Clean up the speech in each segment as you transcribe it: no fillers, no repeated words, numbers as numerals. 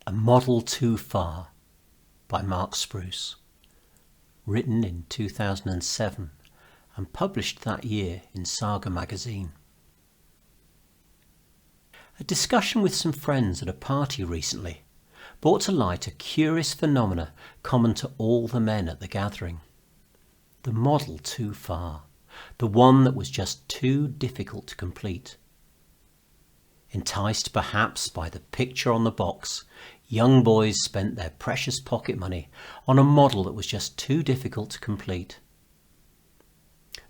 A Model Too Far by Mark Spruce. Written in 2007 and published that year in Saga magazine. A discussion with some friends at a party recently brought to light a curious phenomena common to all the men at the gathering. The model too far, the one that was just too difficult to complete. Enticed perhaps by the picture on the box, young boys spent their precious pocket money on a model that was just too difficult to complete.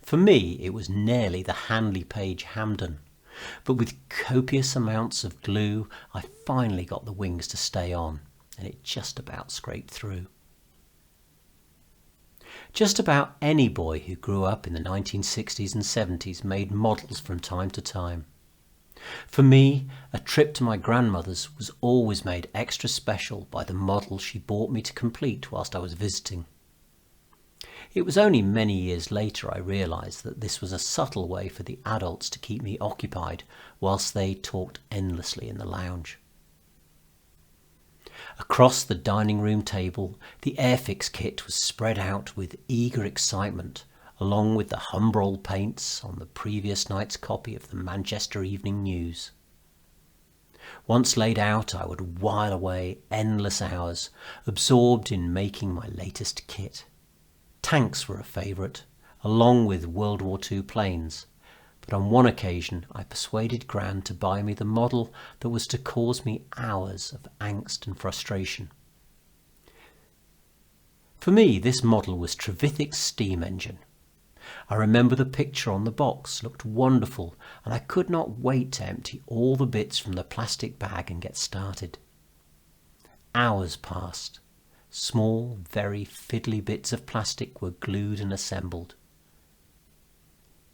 For me, it was nearly the Handley Page Hampden, but with copious amounts of glue, I finally got the wings to stay on, and it just about scraped through. Just about any boy who grew up in the 1960s and 70s made models from time to time. For me, a trip to my grandmother's was always made extra special by the model she bought me to complete whilst I was visiting. It was only many years later I realised that this was a subtle way for the adults to keep me occupied whilst they talked endlessly in the lounge. Across the dining room table, the Airfix kit was spread out with eager excitement, along with the Humbrol paints on the previous night's copy of the Manchester Evening News. Once laid out, I would while away endless hours, absorbed in making my latest kit. Tanks were a favourite, along with World War II planes, but on one occasion I persuaded Gran to buy me the model that was to cause me hours of angst and frustration. For me, this model was Trevithick's steam engine. I remember the picture on the box looked wonderful, and I could not wait to empty all the bits from the plastic bag and get started. Hours passed. Small, very fiddly bits of plastic were glued and assembled.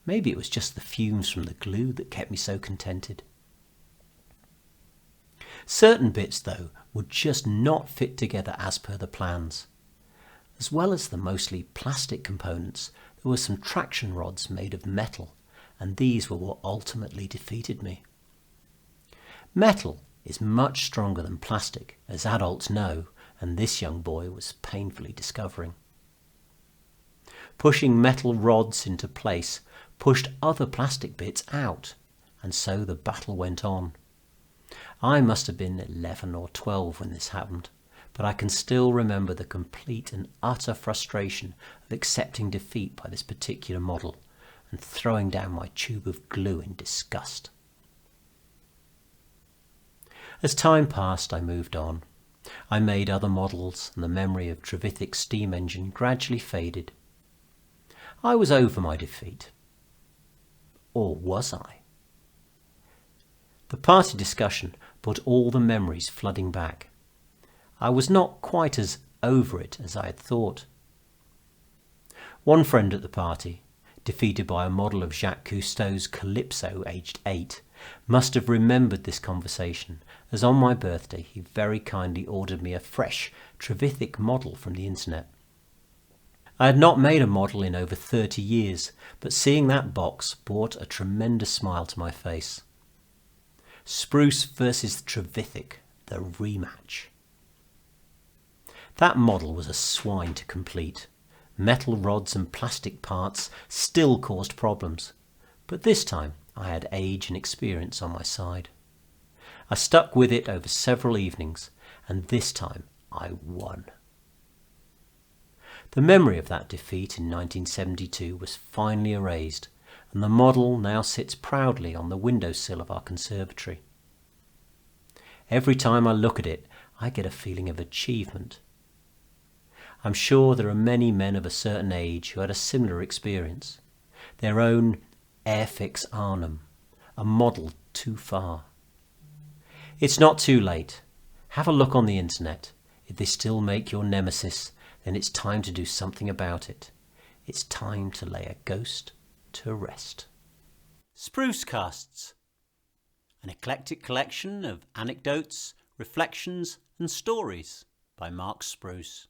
Maybe it was just the fumes from the glue that kept me so contented. Certain bits, though, would just not fit together as per the plans. As well as the mostly plastic components, there were some traction rods made of metal, and these were what ultimately defeated me. Metal is much stronger than plastic, as adults know, and this young boy was painfully discovering. Pushing metal rods into place pushed other plastic bits out, and so the battle went on. I must have been 11 or 12 when this happened, but I can still remember the complete and utter frustration of accepting defeat by this particular model and throwing down my tube of glue in disgust. As time passed, I moved on. I made other models, and the memory of Trevithick's steam engine gradually faded. I was over my defeat. Or was I? The party discussion brought all the memories flooding back. I was not quite as over it as I had thought. One friend at the party, defeated by a model of Jacques Cousteau's Calypso aged 8, must have remembered this conversation, as on my birthday he very kindly ordered me a fresh Trevithick model from the internet. I had not made a model in over 30 years, but seeing that box brought a tremendous smile to my face. Spruce versus Trevithick, the rematch. That model was a swine to complete. Metal rods and plastic parts still caused problems, but this time I had age and experience on my side. I stuck with it over several evenings, and this time I won. The memory of that defeat in 1972 was finally erased, and the model now sits proudly on the windowsill of our conservatory. Every time I look at it, I get a feeling of achievement. I'm sure there are many men of a certain age who had a similar experience. Their own Airfix Arnhem, a model too far. It's not too late. Have a look on the internet. If they still make your nemesis, then it's time to do something about it. It's time to lay a ghost to rest. Spruce Casts, an eclectic collection of anecdotes, reflections and stories by Mark Spruce.